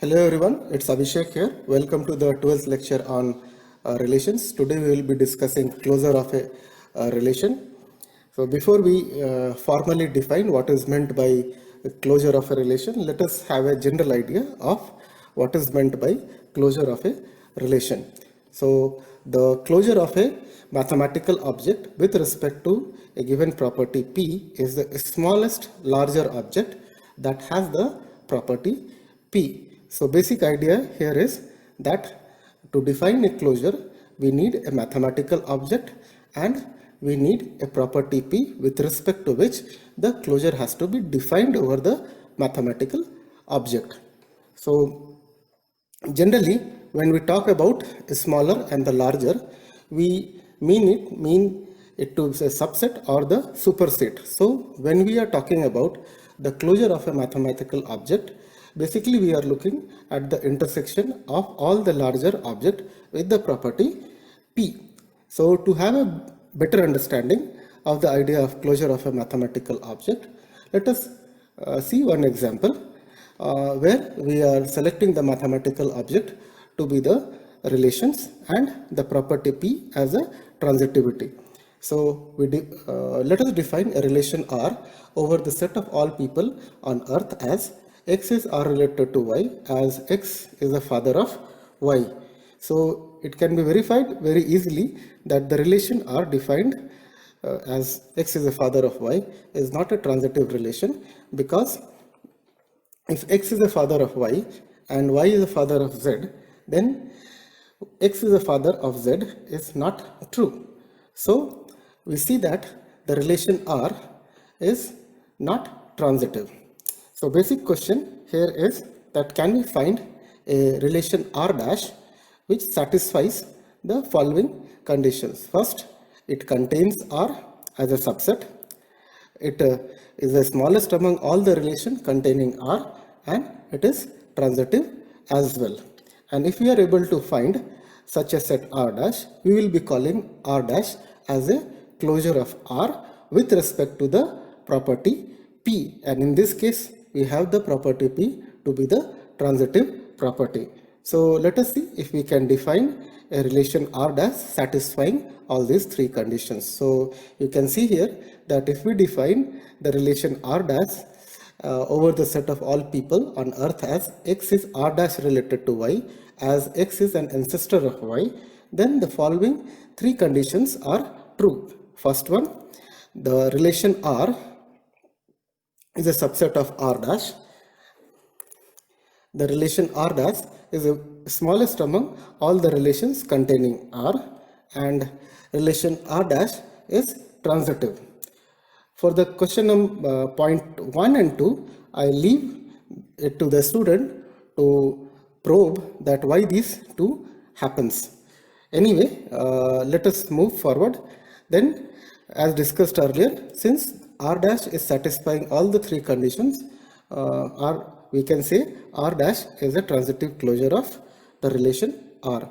Hello everyone, it's Abhishek here. Welcome to the 12th lecture on relations. Today we will be discussing closure of a relation. So before we formally define what is meant by closure of a relation, let us have a general idea of what is meant by closure of a relation. So the closure of a mathematical object with respect to a given property P is the smallest larger object that has the property P. So basic idea here is that to define a closure, we need a mathematical object and we need a property P with respect to which the closure has to be defined over the mathematical object. So generally, when we talk about a smaller and the larger, we mean it to be a subset or the superset. So when we are talking about the closure of a mathematical object, basically we are looking at the intersection of all the larger object with the property P. So to have a better understanding of the idea of closure of a mathematical object, let us see one example where we are selecting the mathematical object to be the relations and the property P as a transitivity. So let us define a relation R over the set of all people on earth as X is R related to Y, as X is the father of Y. So it can be verified very easily that the relation R defined as X is the father of Y is not a transitive relation, because if X is the father of Y and Y is the father of Z, then X is the father of Z is not true. So we see that the relation R is not transitive. So basic question here is that can we find a relation R dash which satisfies the following conditions. First, it contains R as a subset. It is the smallest among all the relations containing R, and it is transitive as well. And if we are able to find such a set R dash, we will be calling R dash as a closure of R with respect to the property P. And in this case, we have the property P to be the transitive property. So let us see if we can define a relation R dash satisfying all these three conditions. So you can see here that if we define the relation R dash over the set of all people on earth as X is R dash related to Y, as X is an ancestor of Y, then the following three conditions are true. First one, the relation R is a subset of R dash. The relation R dash is the smallest among all the relations containing R, and relation R dash is transitive. For the question point 1 and 2, I leave it to the student to probe that why these two happens. Anyway, let us move forward. Then, as discussed earlier, since R dash is satisfying all the three conditions, we can say R dash is a transitive closure of the relation R.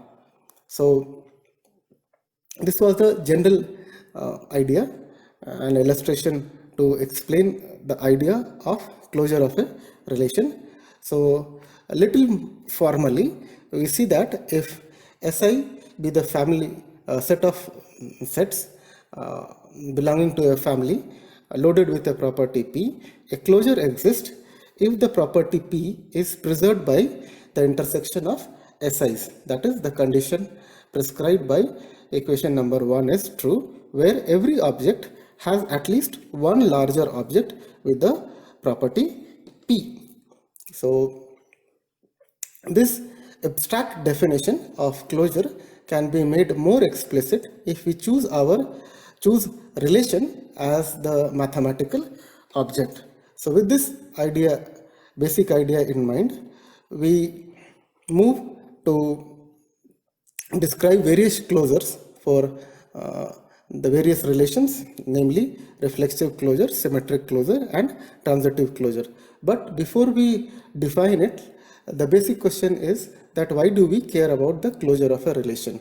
So this was the general idea, an illustration to explain the idea of closure of a relation. So a little formally, we see that if Si be the family set of sets belonging to a family loaded with a property P, a closure exists if the property P is preserved by the intersection of SIs. That is, the condition prescribed by equation number 1 is true, where every object has at least one larger object with the property P. So this abstract definition of closure can be made more explicit if we choose relation as the mathematical object. So with this basic idea in mind, we move to describe various closures for the various relations, namely reflexive closure, symmetric closure, and transitive closure. But before we define it, the basic question is that why do we care about the closure of a relation?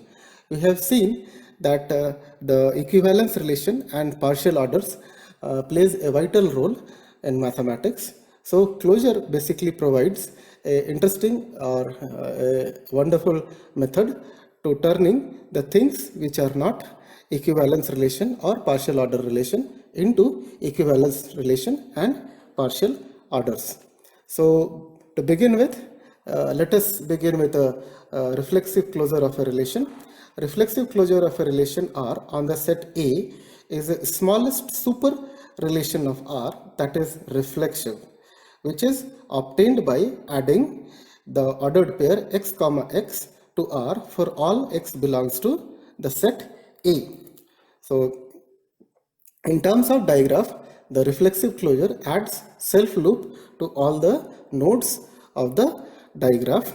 We have seen that the equivalence relation and partial orders plays a vital role in mathematics. So closure basically provides a interesting or a wonderful method to turning the things which are not equivalence relation or partial order relation into equivalence relation and partial orders. So to begin with, let us begin with a reflexive closure of a relation. Reflexive closure of a relation R on the set A is the smallest super relation of R that is reflexive, which is obtained by adding the ordered pair x comma x to R for all x belongs to the set A. So in terms of digraph, the reflexive closure adds self loop to all the nodes of the digraph,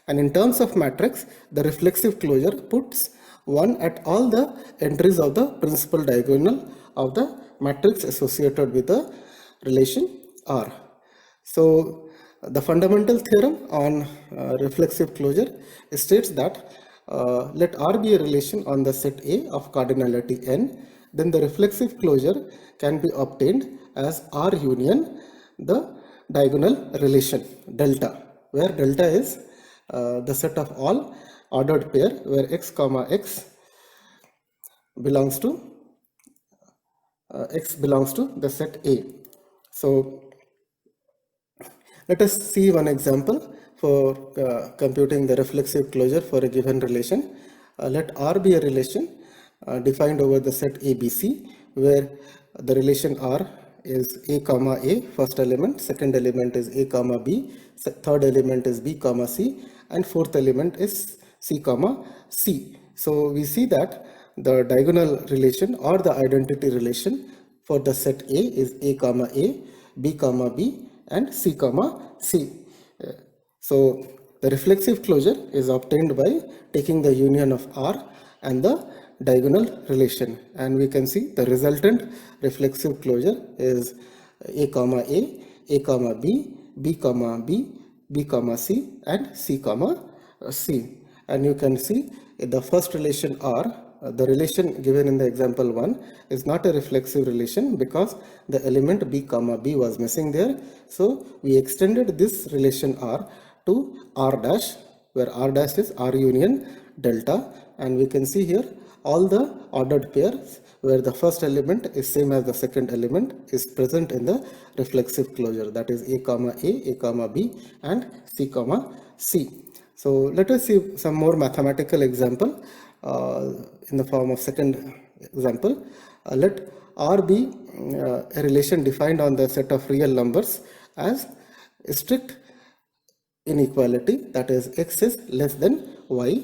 and in terms of matrix, the reflexive closure puts 1 at all the entries of the principal diagonal of the matrix associated with the relation R. So the fundamental theorem on reflexive closure states that let R be a relation on the set A of cardinality n, then the reflexive closure can be obtained as R union the diagonal relation delta, where delta is the set of all ordered pair where x comma x belongs to the set A. So let us see one example for computing the reflexive closure for a given relation. Let R be a relation defined over the set ABC, where the relation R is A comma A, first element, second element is A comma B, third element is B comma C, and fourth element is C comma C. So we see that the diagonal relation or the identity relation for the set A is A comma A, B comma B, and C comma C. So the reflexive closure is obtained by taking the union of R and the diagonal relation, and we can see the resultant reflexive closure is A comma A comma B, B comma B, B comma C, and C comma C. And you can see the first relation R, the relation given in the example 1 is not a reflexive relation because the element B comma B was missing there. So we extended this relation R to R dash, where R dash is R union delta, and we can see here all the ordered pairs where the first element is same as the second element is present in the reflexive closure, that is A comma B, and C comma C. So let us see some more mathematical example in the form of second example. Let R be a relation defined on the set of real numbers as strict inequality, that is x is less than y.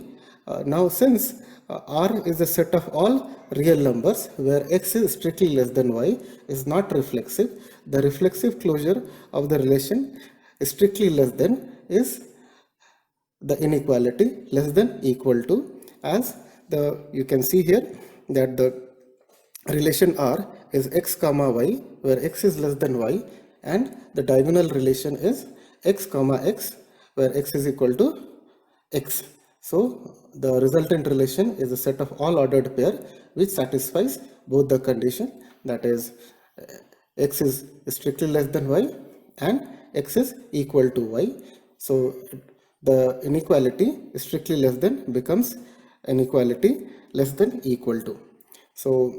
Now since R is a set of all real numbers where x is strictly less than y is not reflexive, the reflexive closure of the relation strictly less than is the inequality less than equal to, as you can see here that the relation R is x comma y where x is less than y, and the diagonal relation is x comma x where x is equal to x. So the resultant relation is a set of all ordered pair which satisfies both the condition, that is x is strictly less than y and x is equal to y. So the inequality strictly less than becomes inequality less than equal to. So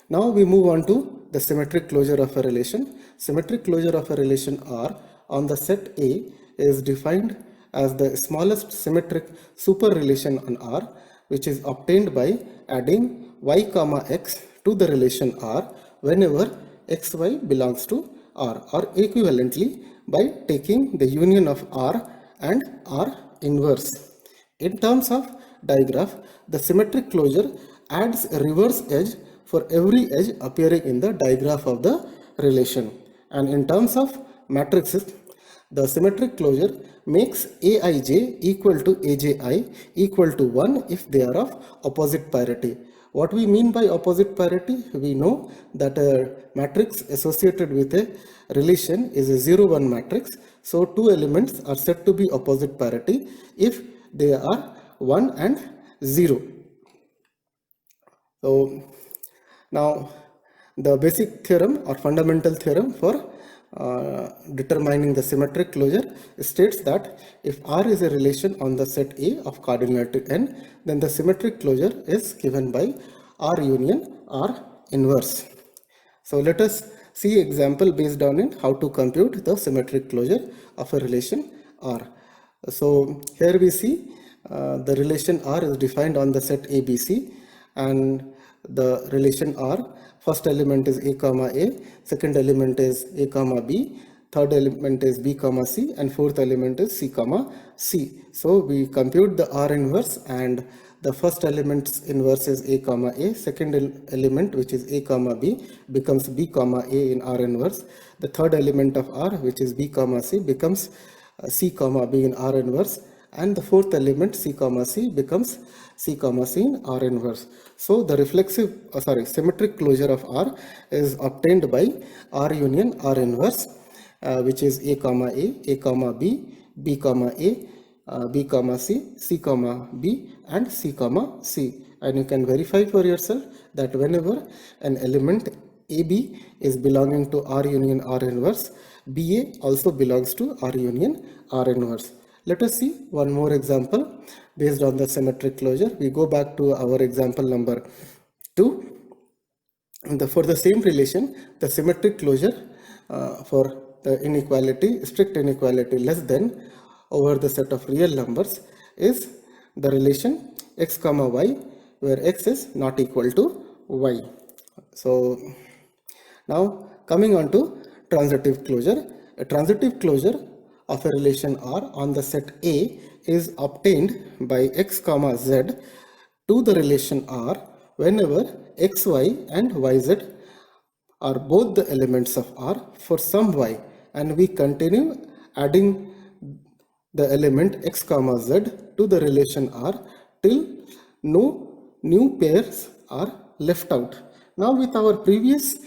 now we move on to the symmetric closure of a relation. Symmetric closure of a relation R on the set A is defined as the smallest symmetric super relation on R, which is obtained by adding y comma x to the relation R whenever xy belongs to R, or equivalently by taking the union of R and R inverse. In terms of digraph, the symmetric closure adds a reverse edge for every edge appearing in the digraph of the relation. And in terms of matrices, the symmetric closure makes Aij equal to Aji equal to 1 if they are of opposite parity. What we mean by opposite parity? We know that a matrix associated with a relation is a 0-1 matrix. So two elements are said to be opposite parity if they are 1 and 0. So now the basic theorem or fundamental theorem for determining the symmetric closure states that if R is a relation on the set A of cardinal to n, then the symmetric closure is given by R union R inverse. So let us see example based on it how to compute the symmetric closure of a relation R. So here we see the relation R is defined on the set ABC, and the relation R, first element is A comma A, second element is A comma B, third element is B comma C, and fourth element is C comma C. So we compute the R inverse, and the first element's inverse is A comma A, second element which is A comma B becomes B comma A in R inverse, the third element of R which is B comma C becomes C comma B in R inverse, and the fourth element C comma C becomes C comma C in R inverse. So the symmetric closure of R is obtained by R union R inverse, which is A comma B, B comma A, B comma C, C comma B, and C comma C. And you can verify for yourself that whenever an element AB is belonging to R union R inverse, BA also belongs to R union R inverse. Let us see one more example based on the symmetric closure. We go back to our example number 2. For the same relation, the symmetric closure for the inequality, strict inequality less than over the set of real numbers is the relation x comma y, where x is not equal to y. So now coming on to transitive closure. A transitive closure of a relation R on the set A is obtained by x comma z to the relation R whenever xy and yz are both the elements of R for some y, and we continue adding the element x comma z to the relation R till no new pairs are left out. Now with our previous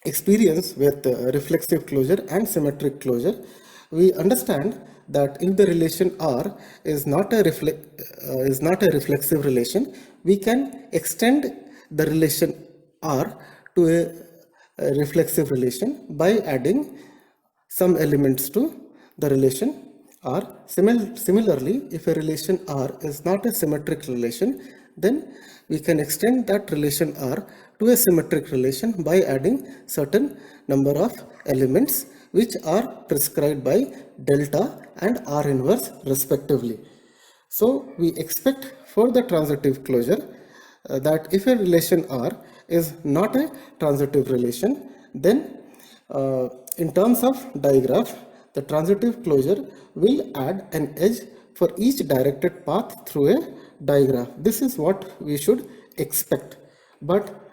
experience with reflexive closure and symmetric closure, we understand that if the relation R is not a reflexive relation, we can extend the relation R to a reflexive relation by adding some elements to the relation R. Similarly, if a relation R is not a symmetric relation, then we can extend that relation R to a symmetric relation by adding certain number of elements which are prescribed by delta and R inverse respectively. So we expect for the transitive closure that if a relation R is not a transitive relation, then in terms of digraph, the transitive closure will add an edge for each directed path through a digraph. This is what we should expect, but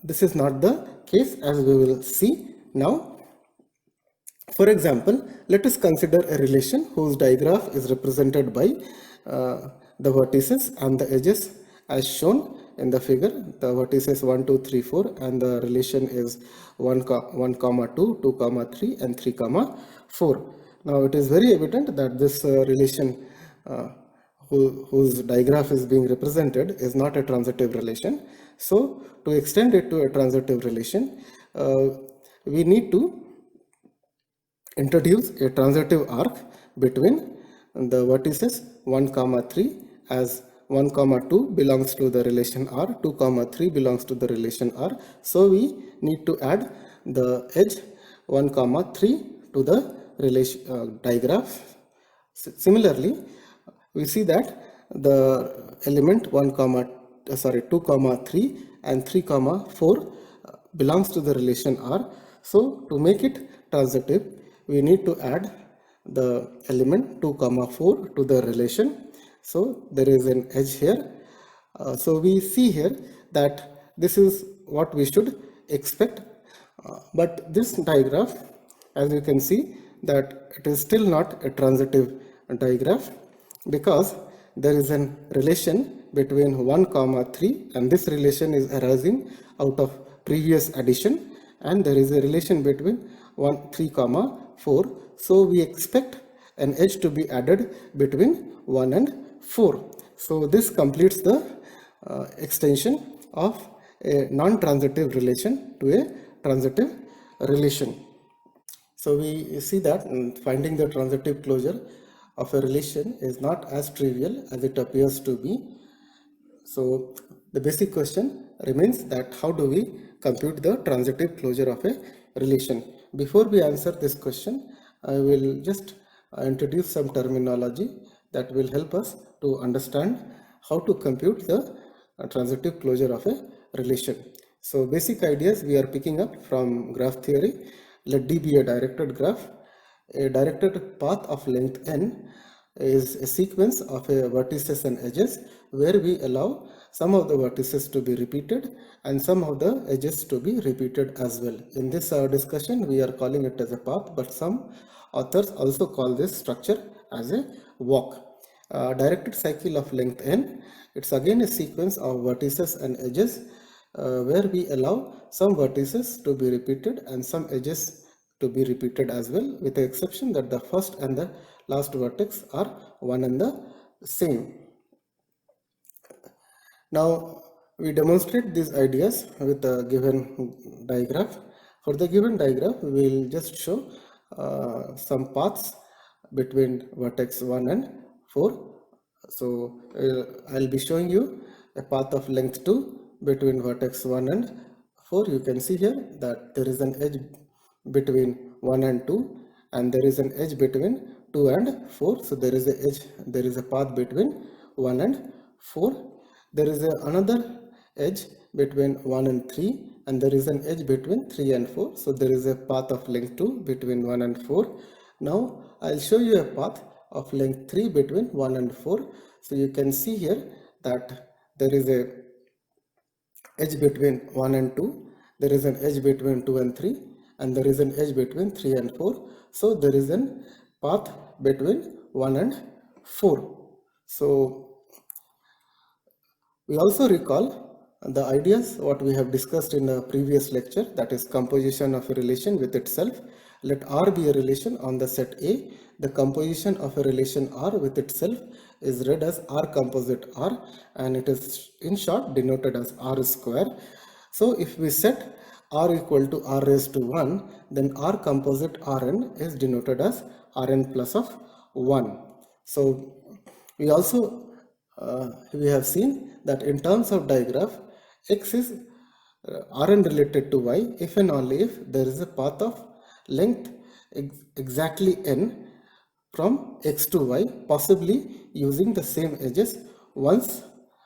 this is not the case, as we will see now. For example, let us consider a relation whose digraph is represented by the vertices and the edges as shown in the figure. The vertices 1, 2, 3, 4, and the relation is 1, 2, 2, 3, and 3, 4. Now it is very evident that this relation whose digraph is being represented is not a transitive relation. So to extend it to a transitive relation, we need to introduce a transitive arc between the vertices 1, 3, as 1, 2 belongs to the relation R, 2, 3 belongs to the relation R. So we need to add the edge 1, 3 to the relation digraph. Similarly, we see that the element 2, 3 and 3, 4 belongs to the relation R. So to make it transitive, we need to add the element 2, 4 to the relation. So there is an edge here. So we see here that this is what we should expect. But this digraph, as you can see, that it is still not a transitive digraph, because there is a relation between 1, 3, and this relation is arising out of previous addition, and there is a relation between 3, 4. So we expect an edge to be added between 1 and 4. So this completes the extension of a non-transitive relation to a transitive relation. So we see that finding the transitive closure of a relation is not as trivial as it appears to be. So the basic question remains that how do we compute the transitive closure of a relation? Before we answer this question, I will just introduce some terminology that will help us to understand how to compute the transitive closure of a relation. So basic ideas we are picking up from graph theory. Let D be a directed graph. A directed path of length n is a sequence of vertices and edges where we allow some of the vertices to be repeated and some of the edges to be repeated as well. In this discussion, we are calling it as a path, but some authors also call this structure as a walk. Directed cycle of length n, it's again a sequence of vertices and edges where we allow some vertices to be repeated and some edges to be repeated as well, with the exception that the first and the last vertex are one and the same. Now we demonstrate these ideas with a given diagram. For the given diagram, we will just show some paths between vertex 1 and 4. So I'll be showing you a path of length 2 between vertex 1 and 4. You can see here that there is an edge between 1 and 2 and there is an edge between 2 and 4. So there is a path between 1 and 4. There is another edge between 1 and 3 and there is an edge between 3 and 4. So there is a path of length 2 between 1 and 4. Now I'll show you a path of length 3 between 1 and 4. So you can see here that there is a edge between 1 and 2. There is an edge between 2 and 3 and there is an edge between 3 and 4. So there is a path between 1 and 4. So we also recall the ideas what we have discussed in a previous lecture, that is composition of a relation with itself. Let R be a relation on the set A. The composition of a relation R with itself is read as R composite R and it is in short denoted as R square. So if we set R equal to R raised to 1, then R composite Rn is denoted as Rn plus of 1. So we also we have seen that in terms of digraph, x is Rn related to y if and only if there is a path of length exactly n from x to y, possibly using the same edges once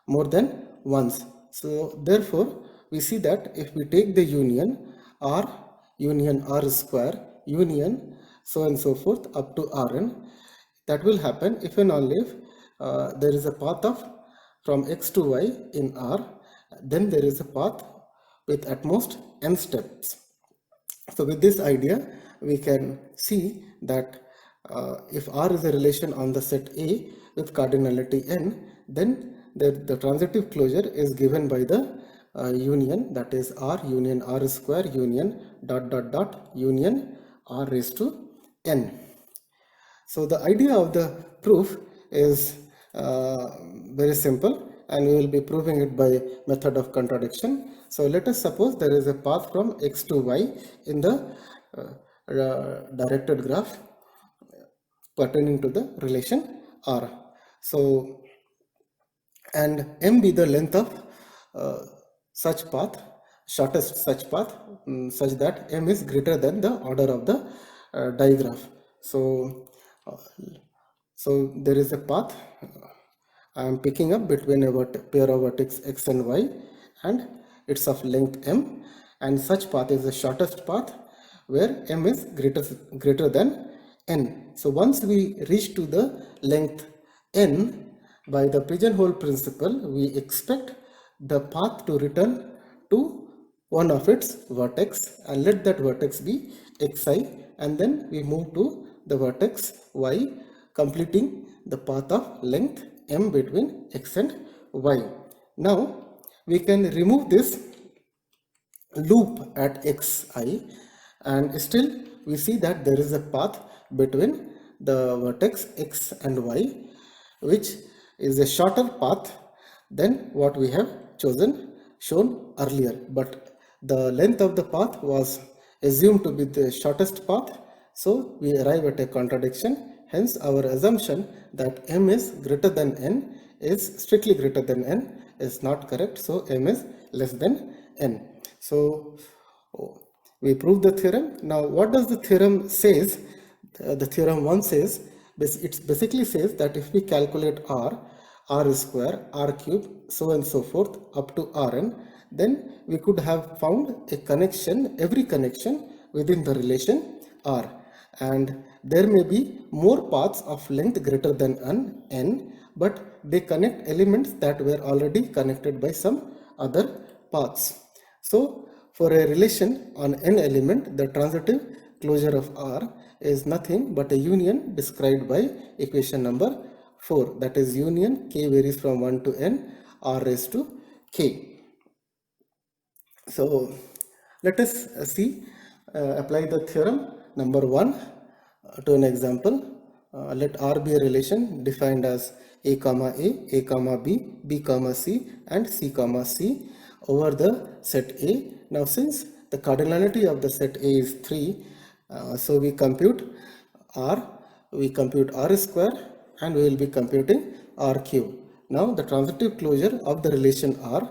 more than once. So therefore we see that if we take the union R square union so and so forth up to Rn, that will happen if and only if there is a path of from x to y in R, then there is a path with at most n steps. So with this idea, we can see that if R is a relation on the set A with cardinality n, then the transitive closure is given by the union, that is R union R square union dot dot dot union R raised to n. So the idea of the proof is very simple and we will be proving it by method of contradiction. So let us suppose there is a path from x to y in the directed graph pertaining to the relation R. So and m be the length of such path, shortest such path, such that m is greater than the order of the digraph. So there is a path I am picking up between a pair of vertex x and y and it's of length m, and such path is the shortest path where m is greater than n. So once we reach to the length n, by the pigeonhole principle we expect the path to return to one of its vertex and let that vertex be xi, and then we move to the vertex y, completing the path of length m between x and y. Now we can remove this loop at xi and still we see that there is a path between the vertex x and y which is a shorter path than what we have shown earlier, but the length of the path was assumed to be the shortest path, so we arrive at a contradiction. Hence our assumption that m is greater than n is strictly greater than n is not correct, so m is less than n. So we prove the theorem. Now what does the theorem says? The theorem 1 says, it basically says that if we calculate r square, r cube, so and so forth up to rn, then we could have found a connection, every connection within the relation r, and there may be more paths of length greater than n, but they connect elements that were already connected by some other paths. So for a relation on n element, the transitive closure of R is nothing but a union described by equation number 4, that is union k varies from 1 to n r raised to k. So let us see, apply the theorem number 1 to an example. Let R be a relation defined as a comma b, b comma c, and c comma c over the set A. Now since the cardinality of the set A is 3, so we compute r square, and we will be computing r cube. Now the transitive closure of the relation R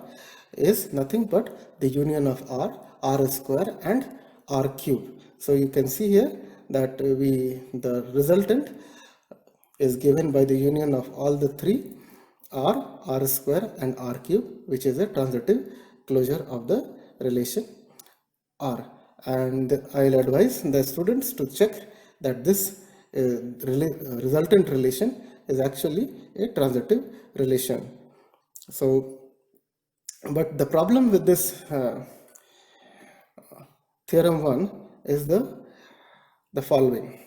is nothing but the union of r square and r cube. So you can see here that the resultant is given by the union of all the three, r square and r cube, which is a transitive closure of the relation R. And I'll advise the students to check that this resultant relation is actually a transitive relation. So, but the problem with this theorem 1 is the following.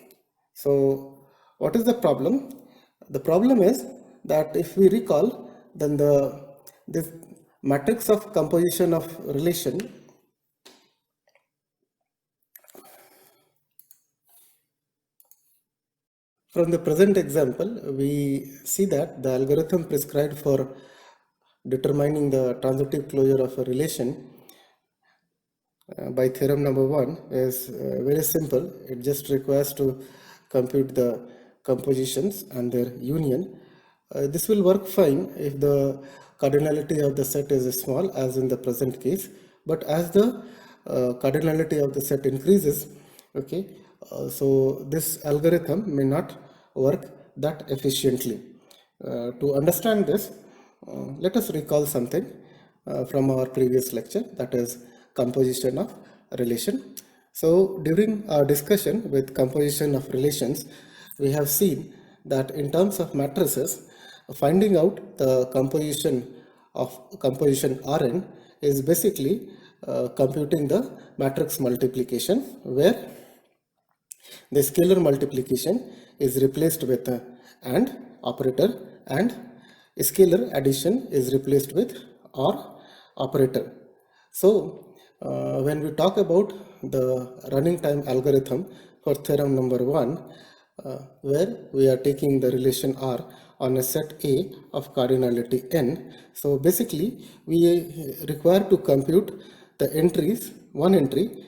So what is the problem? The problem is that if we recall, then this matrix of composition of relation from the present example, we see that the algorithm prescribed for determining the transitive closure of a relation by theorem number 1 is very simple. It just requires to compute the compositions and their union. This will work fine if the cardinality of the set is small, as in the present case, but as the cardinality of the set increases, okay, so this algorithm may not work that efficiently. To understand this, let us recall something from our previous lecture, that is composition of relation. So during our discussion with composition of relations, we have seen that in terms of matrices, finding out the composition Rn is basically computing the matrix multiplication, where the scalar multiplication is replaced with the AND operator, and scalar addition is replaced with OR operator. So when we talk about the running time algorithm for theorem number 1, where we are taking the relation R on a set A of cardinality n, so basically we require to compute the entries, one entry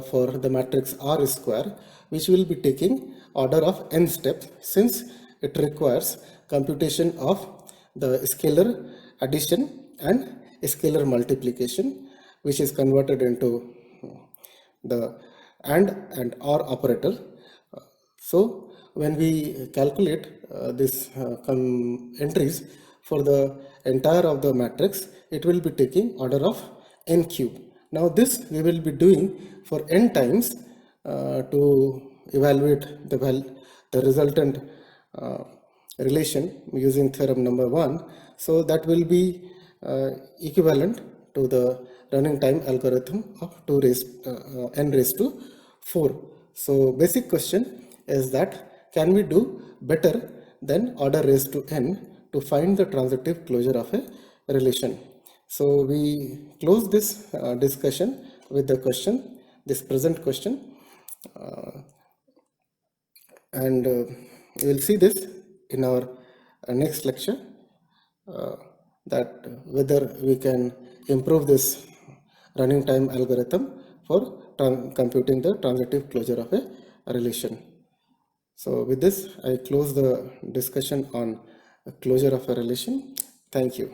for the matrix R square, which will be taking order of n steps, since it requires computation of the scalar addition and scalar multiplication, which is converted into the and OR operator. So when we calculate this entries for the entire of the matrix, it will be taking order of n cube. Now this we will be doing for n times to evaluate the resultant relation using theorem number 1. So that will be equivalent to the running time algorithm of n raised to 4. So basic question is that, can we do better than order raised to n to find the transitive closure of a relation? So we close this discussion with the question, this present question, and we will see this in our next lecture, that whether we can improve this running time algorithm for computing the transitive closure of a relation. So with this, I close the discussion on closure of a relation. Thank you.